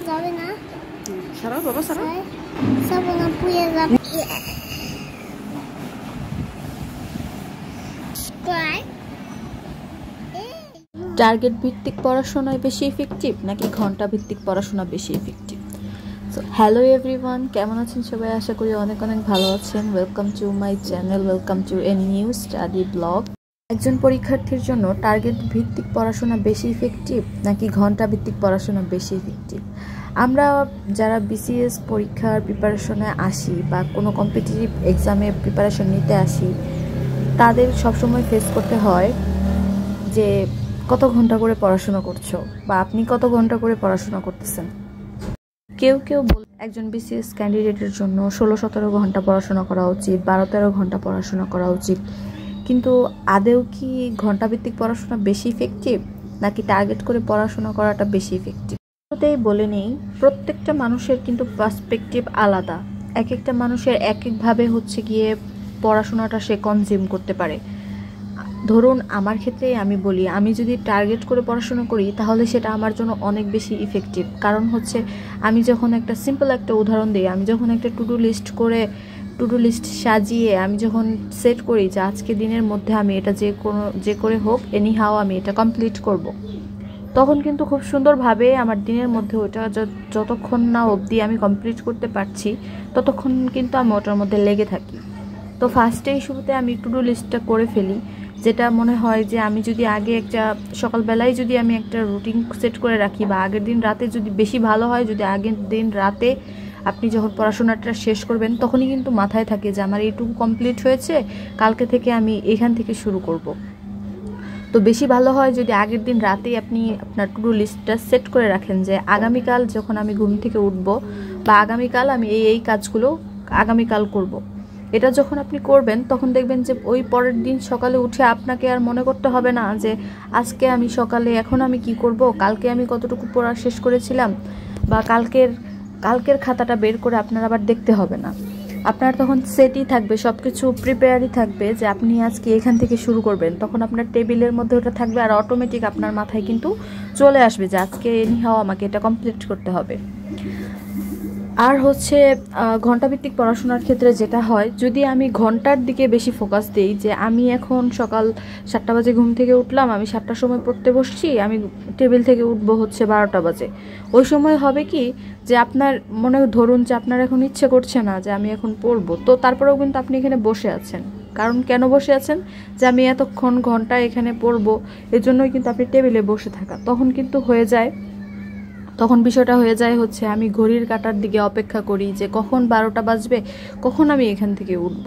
যাবে না সারাও বাবা সারাও সাবো না পুড়ে যাবে টার্গেট ভিত্তিক পড়াশোনায় বেশি ইফেক্টিভ নাকি ঘন্টা ভিত্তিক পড়াশোনা বেশি ইফেক্টিভ? সো হ্যালো এভরিওয়ান, কেমন আছেন সবাই? আশা করি অনেক অনেক ভালো আছেন। Welcome to my channel, welcome to a new study blog. একজন পরীক্ষার্থীর জন্য টার্গেট ভিত্তিক পড়াশোনা বেশি ইফেক্টিভ নাকি ঘন্টা ভিত্তিক পড়াশোনা বেশি ইফেক্টিভ? আমরা যারা বিসিএস পরীক্ষার প্রিপারেশনে আসি বা কোনো কম্পিটিটিভ এক্সামে প্রিপারেশন নিতে আসি, তাদের সবসময় ফেস করতে হয় যে কত ঘন্টা করে পড়াশোনা করছো বা আপনি কত ঘন্টা করে পড়াশোনা করতেছেন। কেউ কেউ একজন বিসিএস ক্যান্ডিডেটের জন্য 16-17 ঘন্টা পড়াশোনা করা উচিত, 12-13 ঘন্টা পড়াশোনা করা উচিত। কিন্তু আদেও কি ঘন্টাভিত্তিক পড়াশোনা বেশি ইফেক্টিভ নাকি টার্গেট করে পড়াশোনা করাটা বেশি ইফেক্টিভ? শুরুতেই বলে নেই, প্রত্যেকটা মানুষের কিন্তু পার্সপেক্টিভ আলাদা। এক একটা মানুষের এক একভাবে হচ্ছে গিয়ে পড়াশোনাটা সে কনজিউম করতে পারে। ধরুন আমার ক্ষেত্রেই আমি বলি, আমি যদি টার্গেট করে পড়াশোনা করি তাহলে সেটা আমার জন্য অনেক বেশি ইফেক্টিভ। কারণ হচ্ছে আমি যখন একটা সিম্পল একটা উদাহরণ দিই, আমি যখন একটা টু ডু লিস্ট সাজিয়ে আমি যখন সেট করি যে আজকে দিনের মধ্যে আমি এটা যে করে হোক এনিহাও আমি এটা কমপ্লিট করব, তখন কিন্তু খুব সুন্দরভাবে আমার দিনের মধ্যে ওটা যতক্ষণ না অবধি আমি কমপ্লিট করতে পারছি ততক্ষণ কিন্তু আমি ওটার মধ্যে লেগে থাকি। তো ফার্স্টেই শুরুতে আমি টু ডু লিস্টটা করে ফেলি, যেটা মনে হয় যে আমি যদি আগে একটা সকালবেলায় যদি আমি একটা রুটিন সেট করে রাখি বা আগের দিন রাতে যদি বেশি ভালো হয়, যদি আগের দিন রাতে আপনি যখন পড়াশোনাটা শেষ করবেন তখনই কিন্তু মাথায় থাকে যে আমার এইটুকু কমপ্লিট হয়েছে, কালকে থেকে আমি এখান থেকে শুরু করব। তো বেশি ভালো হয় যদি আগের দিন রাতেই আপনি আপনার টু ডু লিস্টটা সেট করে রাখেন যে আগামীকাল যখন আমি ঘুম থেকে উঠব বা আগামীকাল আমি এই কাজগুলো আগামীকাল করব। এটা যখন আপনি করবেন তখন দেখবেন যে ওই পরের দিন সকালে উঠে আপনাকে আর মনে করতে হবে না যে আজকে আমি সকালে এখন আমি কি করব, কালকে আমি কতটুকু পড়া শেষ করেছিলাম বা কালকের খাতাটা বের করে আপনার আবার দেখতে হবে না। আপনার তখন সেটই থাকবে, সব কিছু প্রিপেয়ারই থাকবে যে আপনি আজকে এখান থেকে শুরু করবেন। তখন আপনার টেবিলের মধ্যে ওটা থাকবে আর অটোমেটিক আপনার মাথায় কিন্তু চলে আসবে যে আজকে এনিহাও আমাকে এটা কমপ্লিট করতে হবে। আর হচ্ছে ঘন্টাভিত্তিক পড়াশোনার ক্ষেত্রে যেটা হয়, যদি আমি ঘন্টার দিকে বেশি ফোকাস দিই যে আমি এখন সকাল 7টা বাজে ঘুম থেকে উঠলাম, আমি 7টার সময় পড়তে বসছি, আমি টেবিল থেকে উঠবো হচ্ছে 12টা বাজে, ওই সময় হবে কি যে আপনার মনে ধরুন যে আপনার এখন ইচ্ছে করছে না যে আমি এখন পড়বো, তো তারপরেও কিন্তু আপনি এখানে বসে আছেন। কারণ কেন বসে আছেন? যে আমি এতক্ষণ ঘন্টা এখানে পড়বো, এর জন্যই কিন্তু আপনি টেবিলে বসে থাকা। তখন বিষয়টা হয়ে যায় হচ্ছে আমি ঘড়ির কাঁটার দিকে অপেক্ষা করি যে কখন 12টা বাজবে, কখন আমি এখান থেকে উঠব।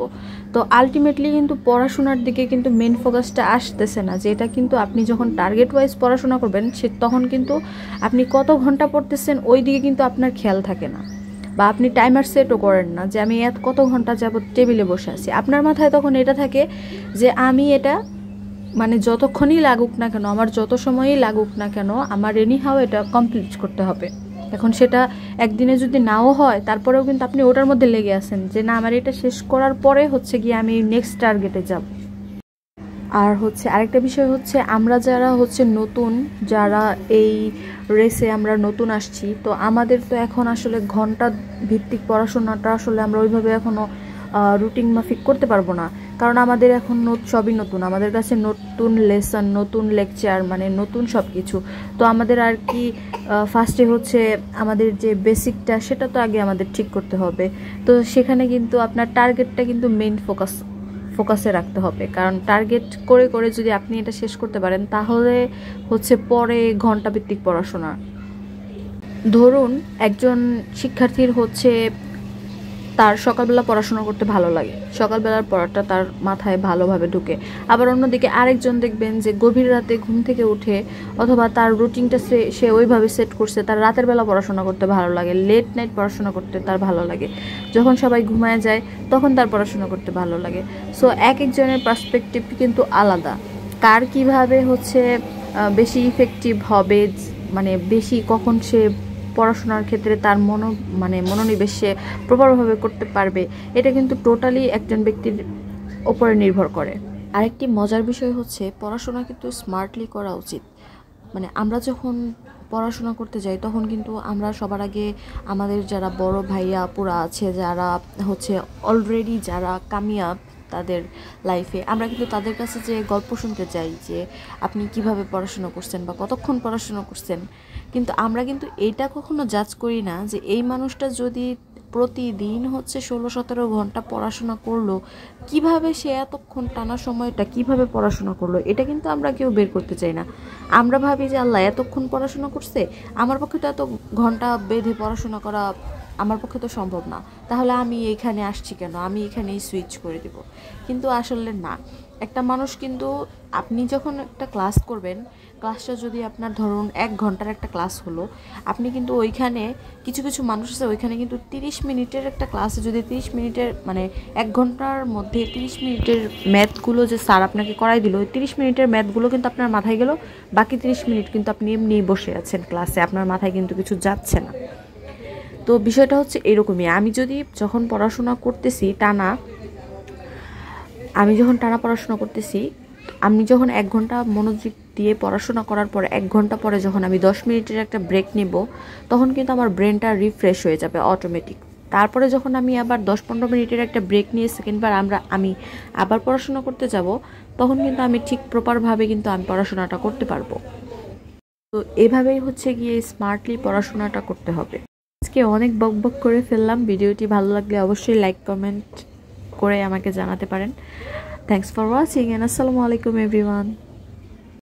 তো আলটিমেটলি কিন্তু পড়াশোনার দিকে কিন্তু মেন ফোকাসটা আসতেছে না। যে এটা কিন্তু আপনি যখন টার্গেট ওয়াইজ পড়াশোনা করবেন তখন কিন্তু আপনি কত ঘন্টা পড়তেছেন ওই দিকে কিন্তু আপনার খেয়াল থাকে না, বা আপনি টাইমার সেটও করেন না যে আমি কত ঘন্টা যাবত টেবিলে বসে আছি। আপনার মাথায় তখন এটা থাকে যে আমি এটা মানে যতক্ষণই লাগুক না কেন, আমার যত সময়ই লাগুক না কেন, আমার এনিহাও এটা কমপ্লিট করতে হবে। এখন সেটা একদিনে যদি নাও হয় তারপরেও কিন্তু আপনি ওটার মধ্যে লেগে আছেন যে না আমার এটা শেষ করার পরে হচ্ছে গিয়ে আমি নেক্সট টার্গেটে যাব। আর হচ্ছে আরেকটা বিষয় হচ্ছে আমরা যারা হচ্ছে নতুন, যারা এই রেসে আমরা নতুন আসছি, তো আমাদের তো এখন আসলে ঘন্টা ভিত্তিক পড়াশোনাটা আসলে আমরা ওইভাবে এখনও রুটিন মাফিক করতে পারবো না। কারণ আমাদের এখন সবই নতুন, আমাদের কাছে নতুন লেসন, নতুন লেকচার, মানে নতুন সব কিছু। তো আমাদের আর কি ফার্স্টে হচ্ছে আমাদের যে বেসিকটা সেটা তো আগে আমাদের ঠিক করতে হবে। তো সেখানে কিন্তু আপনার টার্গেটটা কিন্তু মেইন ফোকাসে রাখতে হবে। কারণ টার্গেট করে করে যদি আপনি এটা শেষ করতে পারেন তাহলে হচ্ছে পরে ঘন্টাভিত্তিক পড়াশোনা। ধরুন একজন শিক্ষার্থীর হচ্ছে তার সকালবেলা পড়াশোনা করতে ভালো লাগে, সকালবেলার পড়াটা তার মাথায় ভালোভাবে ঢুকে। আবার অন্যদিকে আরেকজন দেখবেন যে গভীর রাতে ঘুম থেকে উঠে অথবা তার রুটিনটা সে ওইভাবে সেট করছে, তার রাতের বেলা পড়াশোনা করতে ভালো লাগে, লেট নাইট পড়াশোনা করতে তার ভালো লাগে, যখন সবাই ঘুমায় যায় তখন তার পড়াশোনা করতে ভালো লাগে। সো এক একজনের পার্সপেক্টিভ কিন্তু আলাদা, কার কিভাবে হচ্ছে বেশি ইফেক্টিভ হবে, মানে বেশি কখন সে পড়াশোনার ক্ষেত্রে তার মনোনিবেশ সে প্রপারভাবে করতে পারবে, এটা কিন্তু টোটালি একজন ব্যক্তির ওপরে নির্ভর করে। আরেকটি মজার বিষয় হচ্ছে পড়াশোনা কিন্তু স্মার্টলি করা উচিত। মানে আমরা যখন পড়াশোনা করতে যাই তখন কিন্তু আমরা সবার আগে আমাদের যারা বড় ভাইয়া আপুরা আছে, যারা হচ্ছে অলরেডি যারা কামিয়াব তাদের লাইফে, আমরা কিন্তু তাদের কাছে যে গল্প শুনতে চাই যে আপনি কিভাবে পড়াশোনা করছেন বা কতক্ষণ পড়াশোনা করছেন। কিন্তু আমরা কিন্তু এইটা কখনো জাজ করি না যে এই মানুষটা যদি প্রতিদিন হচ্ছে 16-17 ঘন্টা পড়াশোনা করলো, কিভাবে সে এতক্ষণ টানা সময়টা কিভাবে পড়াশোনা করলো, এটা কিন্তু আমরা কেউ বের করতে চাই না। আমরা ভাবি যে আল্লাহ এতক্ষণ পড়াশোনা করছে, আমার পক্ষে তো এত ঘন্টা বেঁধে পড়াশোনা করা আমার পক্ষে তো সম্ভব না, তাহলে আমি এইখানে আসছি কেন, আমি এখানেই সুইচ করে দেব। কিন্তু আসলে না, একটা মানুষ কিন্তু আপনি যখন একটা ক্লাস করবেন, ক্লাসটা যদি আপনার ধরুন 1 ঘন্টার একটা ক্লাস হলো, আপনি কিন্তু ওইখানে কিছু কিছু মানুষ আছে ওইখানে কিন্তু 30 মিনিটের একটা ক্লাসে যদি 30 মিনিটের মানে 1 ঘন্টার মধ্যে 30 মিনিটের ম্যাথগুলো যে স্যার আপনাকে করাই দিল, ওই 30 মিনিটের ম্যাথগুলো কিন্তু আপনার মাথায় গেল, বাকি 30 মিনিট কিন্তু আপনি এমনিই বসে আছেন ক্লাসে, আপনার মাথায় কিন্তু কিছু যাচ্ছে না। তো বিষয়টা হচ্ছে এরকমই। আমি যখন পড়াশোনা করতেছি আমি যখন টানা পড়াশোনা করতেছি, আমি যখন 1 ঘন্টা মনোযোগ দিয়ে পড়াশোনা করার পর 1 ঘন্টা পরে যখন আমি 10 মিনিটের একটা ব্রেক নেব, তখন কিন্তু আমার ব্রেনটা রিফ্রেশ হয়ে যাবে অটোমেটিক। তারপরে যখন আমি আবার 10-15 মিনিটের একটা ব্রেক নিয়ে সেকেন্ডবার আমি আবার পড়াশোনা করতে যাব, তখন কিন্তু আমি ঠিক প্রপারভাবে কিন্তু আমি পড়াশোনাটা করতে পারবো। তো এভাবেই হচ্ছে গিয়ে স্মার্টলি পড়াশোনাটা করতে হবে। আজকে অনেক বকবক করে ফেললাম। ভিডিওটি ভালো লাগলে অবশ্যই লাইক কমেন্ট করে আমাকে জানাতে পারেন। থ্যাঙ্কস ফর ওয়াচিং এন্ড আসসালামু আলাইকুম এভরিওয়ান।